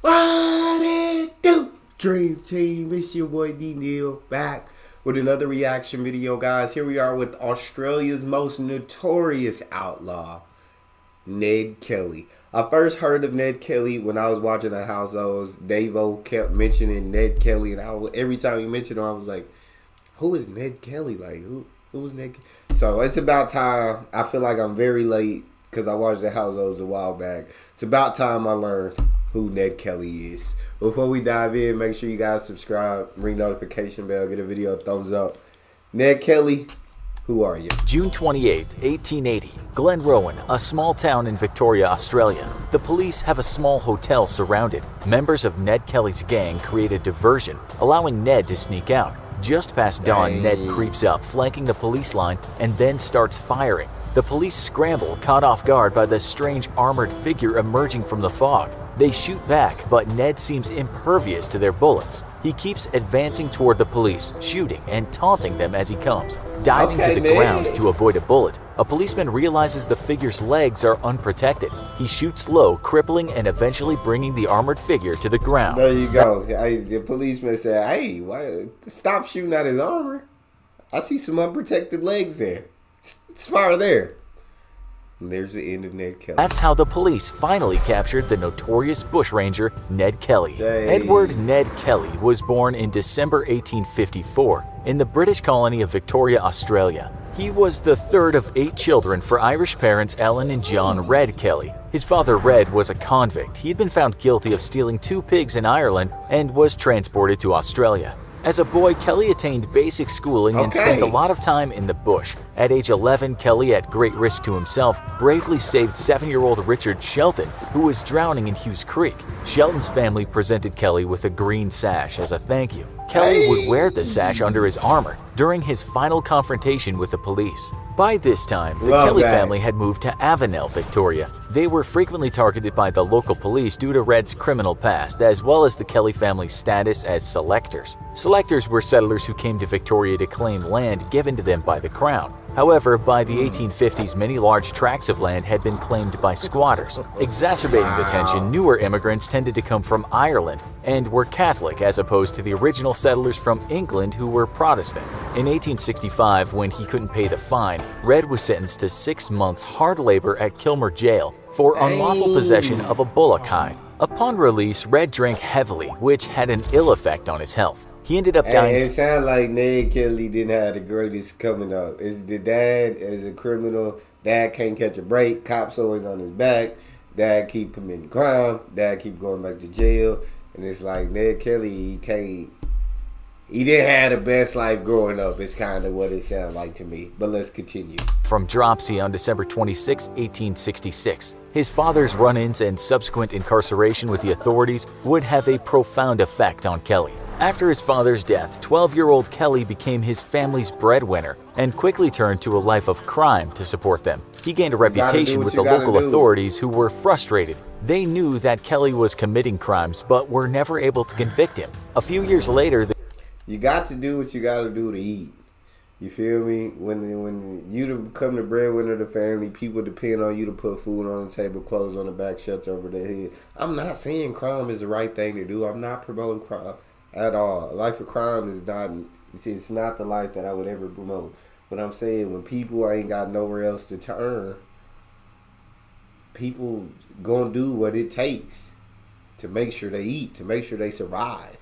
What it do? Dream Team, it's your boy Neal back with another reaction video, guys. Here we are with Australia's most notorious outlaw, Ned Kelly. I first heard of Ned Kelly when I was watching the households. Davo kept mentioning Ned Kelly, and every time he mentioned him, I was like, who is Ned Kelly? Like, who was Ned Kelly? So it's about time. I feel like I'm very late because I watched the households a while back. It's about time I learned who Ned Kelly is. Before we dive in, make sure you guys subscribe, ring notification bell, get a video a thumbs up. Ned Kelly, who are you? June 28, 1880, Glenrowan, a small town in Victoria, Australia. The police have a small hotel surrounded. Members of Ned Kelly's gang create a diversion, allowing Ned to sneak out. Just past dawn, Ned creeps up, flanking the police line, and then starts firing. The police scramble, caught off guard by the strange armored figure emerging from the fog. They shoot back, but Ned seems impervious to their bullets. He keeps advancing toward the police, shooting and taunting them as he comes. Diving to the ground to avoid a bullet, a policeman realizes the figure's legs are unprotected. He shoots low, crippling and eventually bringing the armored figure to the ground. There you go. The policeman said, hey, stop shooting at his armor. I see some unprotected legs there. It's far there. And there's the end of Ned Kelly. That's how the police finally captured the notorious bushranger Ned Kelly. Edward Ned Kelly was born in December 1854 in the British colony of Victoria, Australia. He was the third of 8 children for Irish parents Ellen and John Red Kelly. His father Red was a convict. He had been found guilty of stealing 2 pigs in Ireland and was transported to Australia. As a boy, Kelly attained basic schooling and spent a lot of time in the bush. At age 11, Kelly, at great risk to himself, bravely saved 7-year-old Richard Shelton, who was drowning in Hughes Creek. Shelton's family presented Kelly with a green sash as a thank you. Kelly would wear the sash under his armor during his final confrontation with the police. By this time, the Kelly family had moved to Avenel, Victoria. They were frequently targeted by the local police due to Red's criminal past, as well as the Kelly family's status as selectors. Selectors were settlers who came to Victoria to claim land given to them by the Crown. However, by the 1850s, many large tracts of land had been claimed by squatters. Exacerbating the tension, newer immigrants tended to come from Ireland and were Catholic as opposed to the original settlers from England who were Protestant. In 1865, when he couldn't pay the fine, Red was sentenced to 6 months hard labor at Kilmer Jail for unlawful possession of a bullock hide. Upon release, Red drank heavily, which had an ill effect on his health. He ended up dying. It sounds like Ned Kelly didn't have the greatest coming up. Is the dad is a criminal. Dad can't catch a break. Cops always on his back. Dad keep committing crime. Dad keep going back to jail. And it's like Ned Kelly, he didn't have the best life growing up. It's kind of what it sounds like to me. But let's continue. From dropsy on December 26, 1866. His father's run-ins and subsequent incarceration with the authorities would have a profound effect on Kelly. After his father's death, 12-year-old Kelly became his family's breadwinner and quickly turned to a life of crime to support them. He gained a reputation with the local authorities who were frustrated. They knew that Kelly was committing crimes but were never able to convict him. A few years later, you got to do what you got to do to eat. You feel me? When you become the breadwinner of the family, people depend on you to put food on the table, clothes on the back, shelter over their head. I'm not saying crime is the right thing to do. I'm not promoting crime at all. A life of crime is not, it's not the life that I would ever promote. But I'm saying when people ain't got nowhere else to turn, people gonna do what it takes to make sure they eat, to make sure they survive.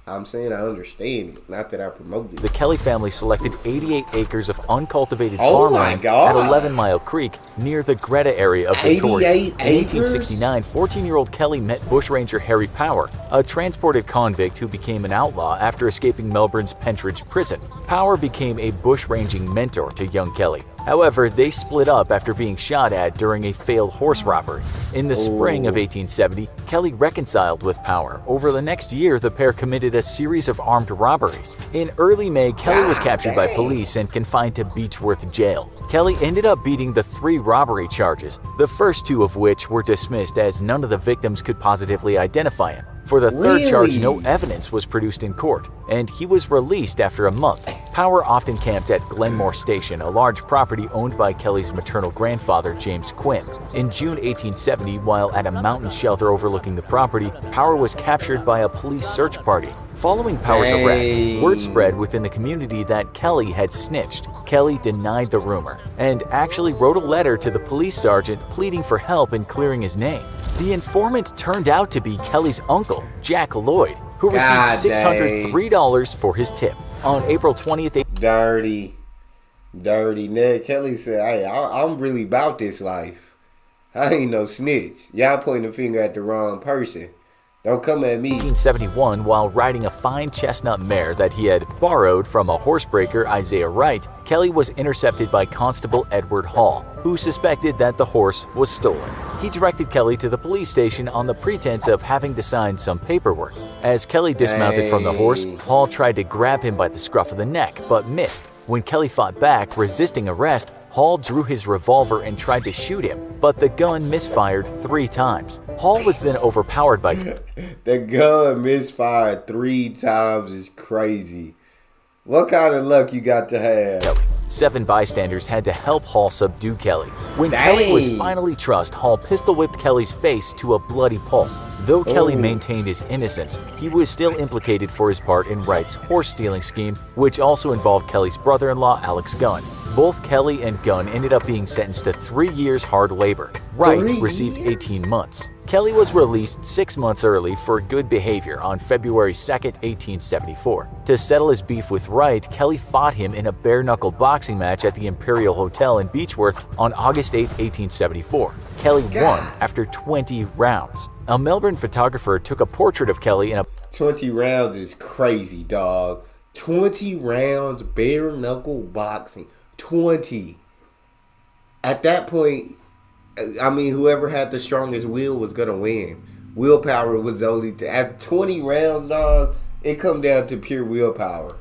I'm saying I understand it, not that I promote it. The Kelly family selected 88 acres of uncultivated farmland at 11 Mile Creek near the Greta area of Victoria. In 1869, 14-year-old Kelly met bushranger Harry Power, a transported convict who became an outlaw after escaping Melbourne's Pentridge prison. Power became a bushranging mentor to young Kelly. However, they split up after being shot at during a failed horse robbery. In the spring of 1870, Kelly reconciled with Power. Over the next year, the pair committed a series of armed robberies. In early May, Kelly was captured by police and confined to Beechworth Jail. Kelly ended up beating the 3 robbery charges, the first 2 of which were dismissed as none of the victims could positively identify him. For the third charge, no evidence was produced in court, and he was released after a month. Power often camped at Glenmore Station, a large property owned by Kelly's maternal grandfather, James Quinn. In June 1870, while at a mountain shelter overlooking the property, Power was captured by a police search party. Following Power's arrest, word spread within the community that Kelly had snitched. Kelly denied the rumor and actually wrote a letter to the police sergeant pleading for help in clearing his name. The informant turned out to be Kelly's uncle, Jack Lloyd, who received $603 for his tip. On April 20th, Dirty. Ned Kelly said, hey, I'm really about this life. I ain't no snitch. Y'all pointing the finger at the wrong person. Don't come at me. 1871, while riding a fine chestnut mare that he had borrowed from a horsebreaker, Isaiah Wright, Kelly was intercepted by Constable Edward Hall, who suspected that the horse was stolen. He directed Kelly to the police station on the pretense of having to sign some paperwork. As Kelly dismounted from the horse, Hall tried to grab him by the scruff of the neck, but missed. When Kelly fought back, resisting arrest, Hall drew his revolver and tried to shoot him, but the gun misfired 3 times. Hall was then overpowered by... The gun misfired 3 times is crazy. What kind of luck you got to have? Kelly. 7 bystanders had to help Hall subdue Kelly. When Kelly was finally trussed, Hall pistol-whipped Kelly's face to a bloody pulp. Though Kelly maintained his innocence, he was still implicated for his part in Wright's horse-stealing scheme, which also involved Kelly's brother-in-law, Alex Gunn. Both Kelly and Gunn ended up being sentenced to 3 years hard labor. Wright received 18 months. Kelly was released 6 months early for good behavior on February 2, 1874. To settle his beef with Wright, Kelly fought him in a bare-knuckle boxing match at the Imperial Hotel in Beechworth on August 8, 1874. Kelly won after 20 rounds. A Melbourne photographer took a portrait of Kelly in a... 20 rounds is crazy, dog. 20 rounds, bare-knuckle boxing. 20. At that point, I mean, whoever had the strongest will was going to win. Willpower was the only thing. At 20 rounds, dog, it come down to pure willpower.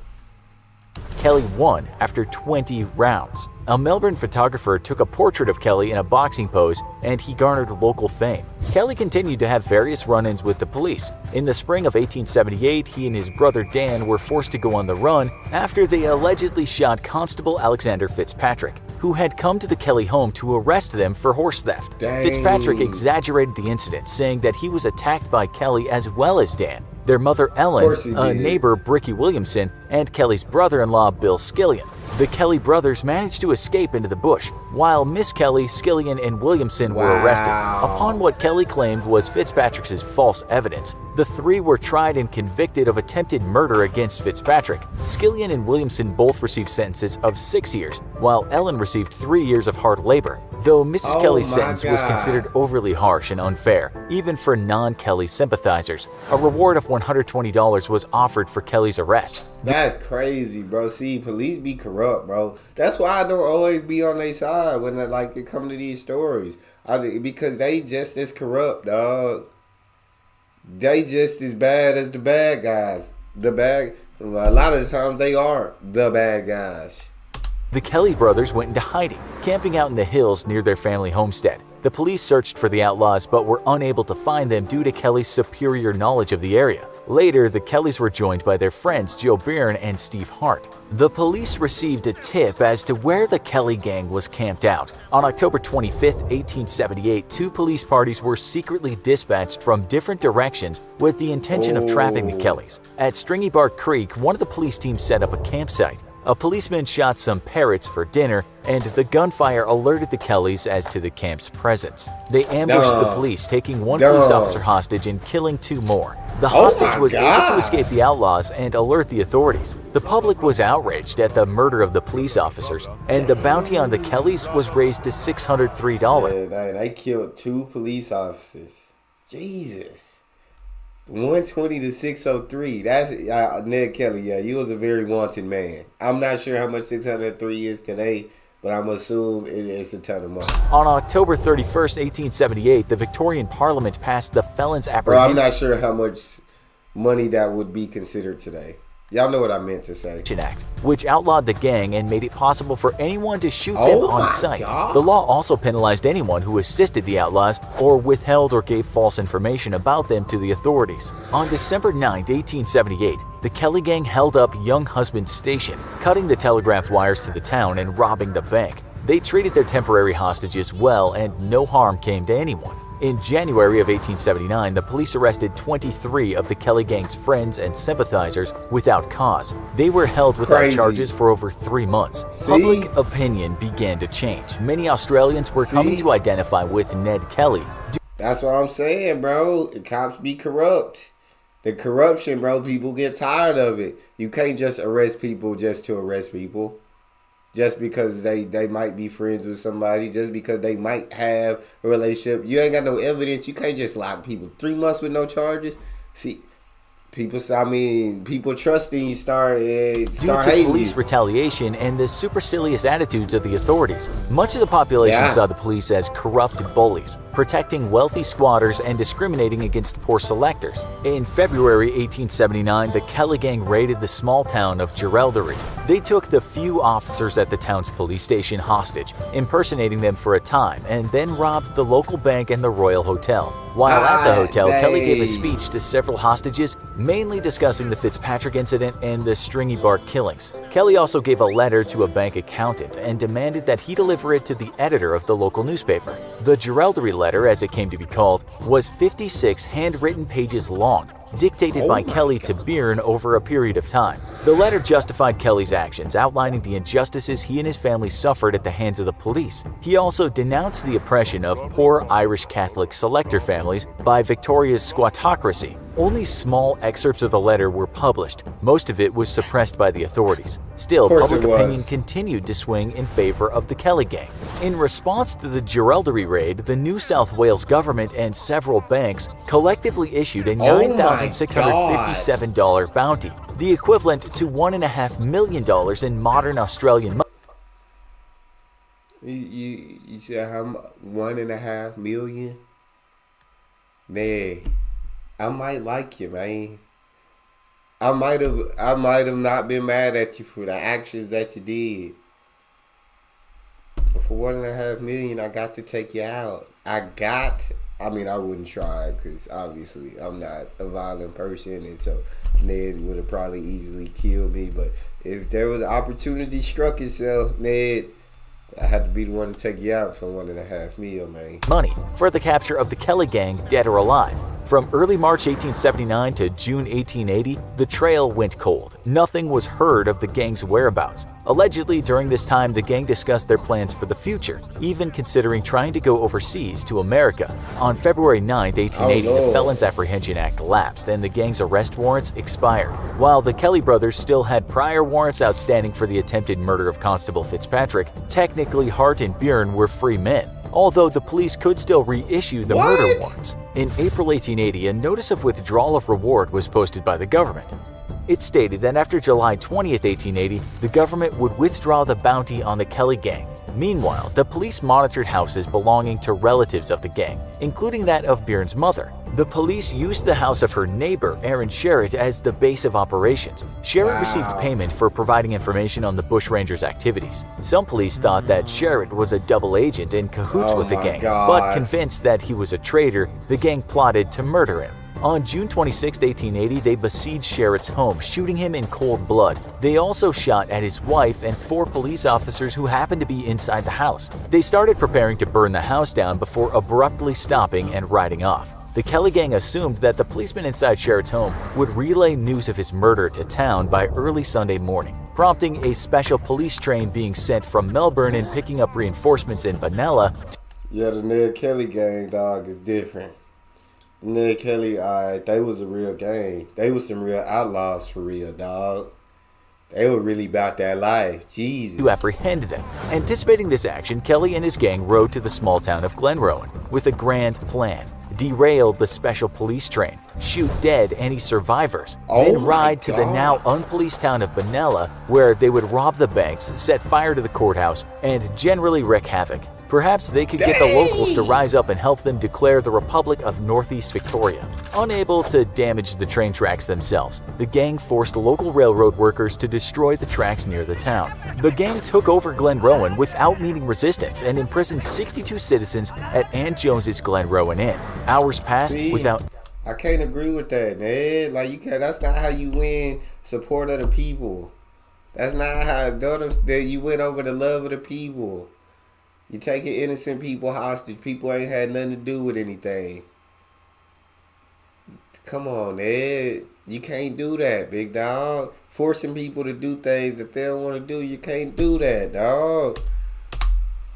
Kelly won after 20 rounds. A Melbourne photographer took a portrait of Kelly in a boxing pose, and he garnered local fame. Kelly continued to have various run-ins with the police. In the spring of 1878, he and his brother Dan were forced to go on the run after they allegedly shot Constable Alexander Fitzpatrick, who had come to the Kelly home to arrest them for horse theft. Fitzpatrick exaggerated the incident, saying that he was attacked by Kelly as well as Dan, their mother Ellen, a neighbor Bricky Williamson, and Kelly's brother-in-law Bill Skillion. The Kelly brothers managed to escape into the bush, while Miss Kelly, Skillion, and Williamson were arrested. Upon what Kelly claimed was Fitzpatrick's false evidence, the 3 were tried and convicted of attempted murder against Fitzpatrick. Skillion and Williamson both received sentences of 6 years, while Ellen received 3 years of hard labor, though Mrs. Kelly's sentence was considered overly harsh and unfair, even for non-Kelly sympathizers. A reward of $120 was offered for Kelly's arrest. That's crazy, bro. See, police be corrupt, bro. That's why I don't always be on their side when it come to these stories. Because they just as corrupt, dog. They just as bad as the bad guys. A lot of the times they are the bad guys. The Kelly brothers went into hiding, camping out in the hills near their family homestead. The police searched for the outlaws but were unable to find them due to Kelly's superior knowledge of the area. Later, the Kellys were joined by their friends Joe Byrne and Steve Hart. The police received a tip as to where the Kelly gang was camped out. On October 25, 1878, 2 police parties were secretly dispatched from different directions with the intention of trapping the Kellys. At Stringy Bark Creek, one of the police teams set up a campsite. A policeman shot some parrots for dinner, and the gunfire alerted the Kellys as to the camp's presence. They ambushed the police, taking 1 police officer hostage and killing 2 more. The hostage was able to escape the outlaws and alert the authorities. The public was outraged at the murder of the police officers, and the bounty on the Kellys was raised to $603. Yeah, they killed 2 police officers. Jesus. 120 to 603. That's Ned Kelly. Yeah, he was a very wanted man. I'm not sure how much 603 is today, but I'm assuming it's a ton of money. On October 31st, 1878, the Victorian Parliament passed the Felons Apprehension. I'm not sure how much money that would be considered today. Y'all know what I meant to say. Act, which outlawed the gang and made it possible for anyone to shoot them on sight. The law also penalized anyone who assisted the outlaws or withheld or gave false information about them to the authorities. On December 9, 1878, the Kelly gang held up Young Husband's station, cutting the telegraph wires to the town and robbing the bank. They treated their temporary hostages well and no harm came to anyone. In January of 1879, the police arrested 23 of the Kelly gang's friends and sympathizers without cause. They were held without charges for over 3 months. Public opinion began to change. Many Australians were coming to identify with Ned Kelly. That's what I'm saying, bro. The cops be corrupt. The corruption, bro, people get tired of it. You can't just arrest people just to arrest people. Just because they might be friends with somebody, just because they might have a relationship. You ain't got no evidence. You can't just lock people 3 months with no charges. See, people trusting you start Due to police retaliation and the supercilious attitudes of the authorities, much of the population saw the police as corrupt bullies, protecting wealthy squatters and discriminating against poor selectors. In February 1879, the Kelly gang raided the small town of Geraldry. They took the few officers at the town's police station hostage, impersonating them for a time, and then robbed the local bank and the Royal Hotel. While at the hotel, Kelly gave a speech to several hostages, mainly discussing the Fitzpatrick incident and the Stringy Bark killings. Kelly also gave a letter to a bank accountant and demanded that he deliver it to the editor of the local newspaper. The Geraldry letter, as it came to be called, was 56 handwritten pages long, dictated by Kelly to Byrne over a period of time. The letter justified Kelly's actions, outlining the injustices he and his family suffered at the hands of the police. He also denounced the oppression of poor Irish Catholic selector families by Victoria's squattocracy. Only small excerpts of the letter were published. Most of it was suppressed by the authorities. Still, public opinion continued to swing in favor of the Kelly gang. In response to the Geraldry raid, the New South Wales government and several banks collectively issued a $9,657 bounty, the equivalent to $1.5 million in modern Australian money. You said how much? $1.5 million? Man, I might like you, man. I might have not been mad at you for the actions that you did. But for $1.5 million, I got to take you out. I wouldn't try because obviously I'm not a violent person, and so Ned would have probably easily killed me. But if there was an opportunity struck itself, Ned, I had to be the one to take you out for $1.5 million, man. Money for the capture of the Kelly gang, dead or alive. From early March 1879 to June 1880, the trail went cold. Nothing was heard of the gang's whereabouts. Allegedly, during this time, the gang discussed their plans for the future, even considering trying to go overseas to America. On February 9, 1880, the Felons Apprehension Act lapsed and the gang's arrest warrants expired. While the Kelly brothers still had prior warrants outstanding for the attempted murder of Constable Fitzpatrick, technically Hart and Byrne were free men, although the police could still reissue the murder warrants. In April 1880, a notice of withdrawal of reward was posted by the government. It stated that after July 20, 1880, the government would withdraw the bounty on the Kelly gang. Meanwhile, the police monitored houses belonging to relatives of the gang, including that of Byrne's mother. The police used the house of her neighbor, Aaron Sherritt, as the base of operations. Sherritt received payment for providing information on the Bushrangers' activities. Some police thought that Sherritt was a double agent in cahoots with the gang, but convinced that he was a traitor, the gang plotted to murder him. On June 26, 1880, they besieged Sherritt's home, shooting him in cold blood. They also shot at his wife and 4 police officers who happened to be inside the house. They started preparing to burn the house down before abruptly stopping and riding off. The Kelly gang assumed that the policeman inside Sherritt's home would relay news of his murder to town by early Sunday morning, prompting a special police train being sent from Melbourne and picking up reinforcements in Benalla. Yeah, the Ned Kelly gang, dog, is different. Ned Kelly, they was a real gang. They was some real outlaws for real, dog. They were really about that life. Jesus. To apprehend them. Anticipating this action, Kelly and his gang rode to the small town of Glenrowan with a grand plan. derail the special police train, shoot dead any survivors, then ride to the now unpoliced town of Benalla, where they would rob the banks, set fire to the courthouse, and generally wreak havoc. Perhaps they could get the locals to rise up and help them declare the Republic of Northeast Victoria. Unable to damage the train tracks themselves, the gang forced local railroad workers to destroy the tracks near the town. The gang took over Glenrowan without meeting resistance and imprisoned 62 citizens at Ann Jones's Glenrowan Inn. Hours passed without... I can't agree with that, man. Like, you can't. That's not how you win support of the people. That's not how that you win over the love of the people. You taking innocent people hostage. People ain't had nothing to do with anything. Come on, Ed. You can't do that, big dog. Forcing people to do things that they don't want to do, you can't do that, dog.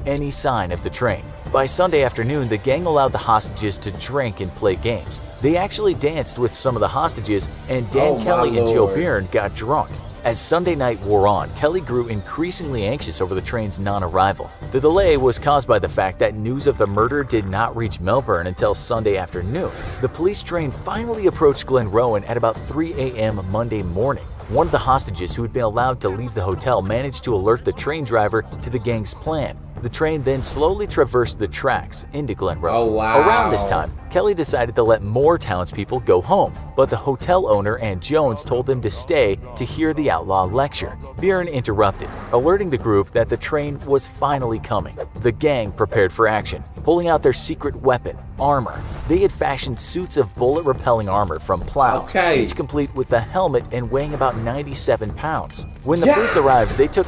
Any sign of the train. By Sunday afternoon, the gang allowed the hostages to drink and play games. They actually danced with some of the hostages, and Dan Kelly and Joe Byrne got drunk. As Sunday night wore on, Kelly grew increasingly anxious over the train's non-arrival. The delay was caused by the fact that news of the murder did not reach Melbourne until Sunday afternoon. The police train finally approached Glenrowan at about 3 a.m. Monday morning. One of the hostages who had been allowed to leave the hotel managed to alert the train driver to the gang's plan. The train then slowly traversed the tracks into Glenrowan. Around this time, Kelly decided to let more townspeople go home, but the hotel owner and Jones told them to stay to hear the outlaw lecture. Byrne interrupted, alerting the group that the train was finally coming. The gang prepared for action, pulling out their secret weapon, armor. They had fashioned suits of bullet-repelling armor from plows, each complete with a helmet and weighing about 97 pounds. When the police arrived, they took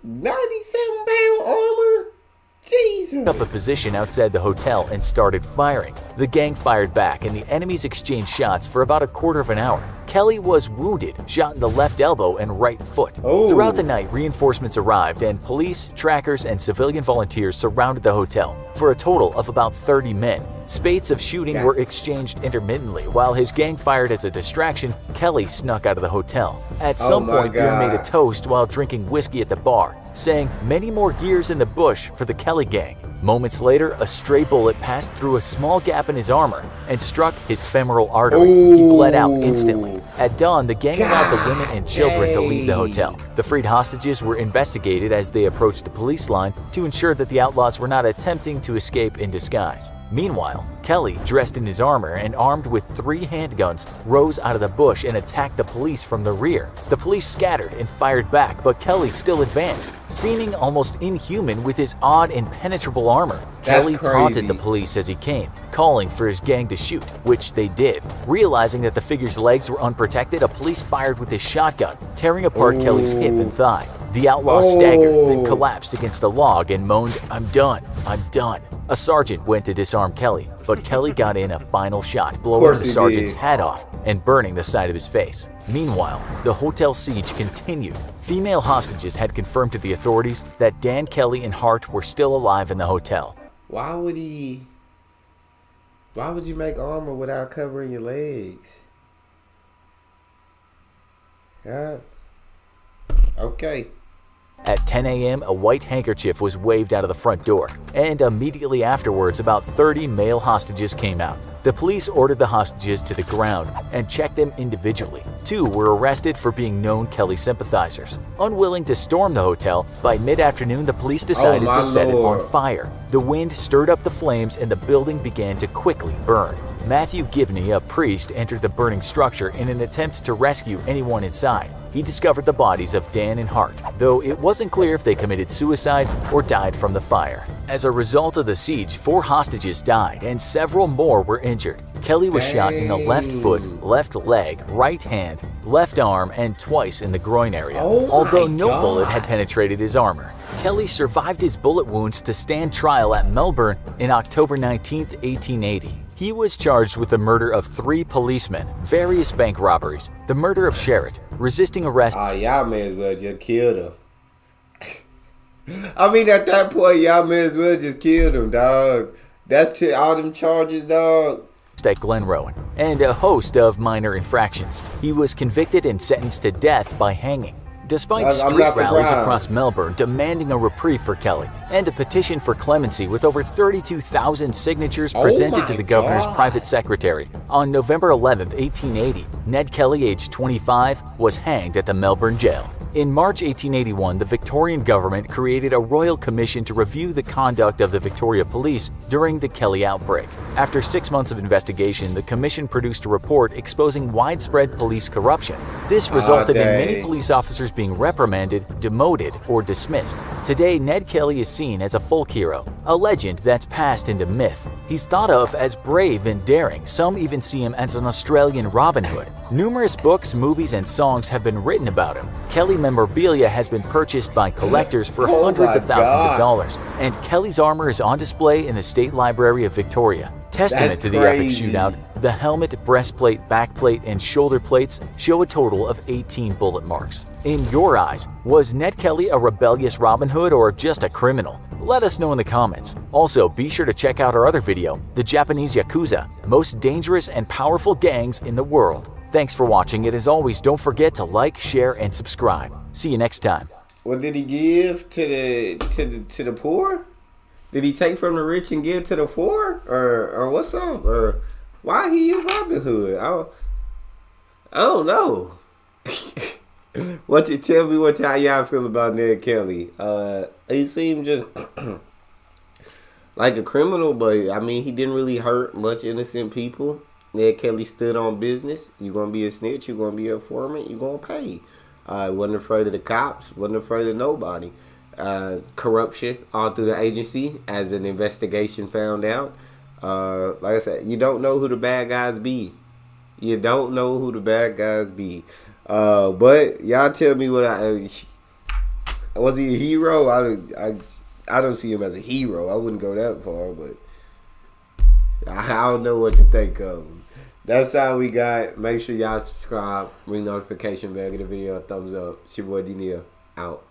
97-pound armor? Jesus. Up a position outside the hotel and started firing. The gang fired back and the enemies exchanged shots for about a quarter of an hour. Kelly was wounded, shot in the left elbow and right foot. Throughout the night, reinforcements arrived and police, trackers, and civilian volunteers surrounded the hotel for a total of about 30 men. Spates of shooting were exchanged intermittently. While his gang fired as a distraction, Kelly snuck out of the hotel. At some point, Byrne made a toast while drinking whiskey at the bar, saying, "Many more years in the bush for the Kelly gang." Moments later, a stray bullet passed through a small gap in his armor and struck his femoral artery. He bled out instantly. At dawn, the gang allowed the women and children to leave the hotel. The freed hostages were investigated as they approached the police line to ensure that the outlaws were not attempting to escape in disguise. Meanwhile, Kelly, dressed in his armor and armed with 3 handguns, rose out of the bush and attacked the police from the rear. The police scattered and fired back, but Kelly still advanced, seeming almost inhuman with his odd, impenetrable armor. Kelly taunted the police as he came, calling for his gang to shoot, which they did. Realizing that the figure's legs were unprotected, a police fired with his shotgun, tearing apart Kelly's hip and thigh. The outlaw staggered, then collapsed against a log and moaned, "I'm done, I'm done." A sergeant went to disarm Kelly, but Kelly got in a final shot, blowing the sergeant's hat off and burning the side of his face. Meanwhile, the hotel siege continued. Female hostages had confirmed to the authorities that Dan Kelly and Hart were still alive in the hotel. Why would you make armor without covering your legs? Yeah. Okay. At 10 a.m., a white handkerchief was waved out of the front door, and immediately afterwards, about 30 male hostages came out. The police ordered the hostages to the ground and checked them individually. 2 were arrested for being known Kelly sympathizers. Unwilling to storm the hotel, by mid-afternoon the police decided to set it on fire. The wind stirred up the flames and the building began to quickly burn. Matthew Gibney, a priest, entered the burning structure in an attempt to rescue anyone inside. He discovered the bodies of Dan and Hart, though it wasn't clear if they committed suicide or died from the fire. As a result of the siege, 4 hostages died and several more were injured. Kelly was shot in the left foot, left leg, right hand, left arm, and twice in the groin area, although no bullet had penetrated his armor. Kelly survived his bullet wounds to stand trial at Melbourne in October 19, 1880. He was charged with the murder of 3 policemen, various bank robberies, the murder of Sherritt, resisting arrest. Y'all may as well just kill him. I mean, at that point, y'all may as well just kill him, dog. That's all them charges, dog. At Glenrowan, and a host of minor infractions. He was convicted and sentenced to death by hanging. Despite I'm street not rallies surprised. across Melbourne demanding a reprieve for Kelly and a petition for clemency with over 32,000 signatures presented to the governor's private secretary, on November 11, 1880, Ned Kelly, aged 25, was hanged at the Melbourne jail. In March 1881, the Victorian government created a royal commission to review the conduct of the Victoria Police during the Kelly outbreak. After 6 months of investigation, the commission produced a report exposing widespread police corruption. This resulted in many police officers being reprimanded, demoted, or dismissed. Today, Ned Kelly is seen as a folk hero, a legend that's passed into myth. He's thought of as brave and daring. Some even see him as an Australian Robin Hood. Numerous books, movies, and songs have been written about him. Kelly memorabilia has been purchased by collectors for hundreds of thousands of dollars, and Kelly's armor is on display in the State Library of Victoria. Testament to the epic shootout, the helmet, breastplate, backplate, and shoulder plates show a total of 18 bullet marks. In your eyes, was Ned Kelly a rebellious Robin Hood or just a criminal? Let us know in the comments. Also, be sure to check out our other video, The Japanese Yakuza, Most Dangerous and Powerful Gangs in the World. Thanks for watching, and as always, don't forget to like, share, and subscribe. See you next time. What did he give to the poor? Did he take from the rich and give to the poor? Or what's up? Or why he a Robin Hood? I don't know. Tell me how y'all feel about Ned Kelly. He seemed just like a criminal, but I mean, he didn't really hurt much innocent people. Ned Kelly stood on business. You're gonna be a snitch. You're gonna be a foreman. You're gonna pay. Wasn't afraid of the cops. Wasn't afraid of nobody. Corruption all through the agency, as an investigation found out. Like I said, you don't know who the bad guys be. You don't know who the bad guys be. But y'all tell me what was he a hero? I don't see him as a hero. I wouldn't go that far, but I don't know what to think of him. That's all we got. Make sure y'all subscribe, ring notification bell, give the video a thumbs up. It's your boy Neal, out.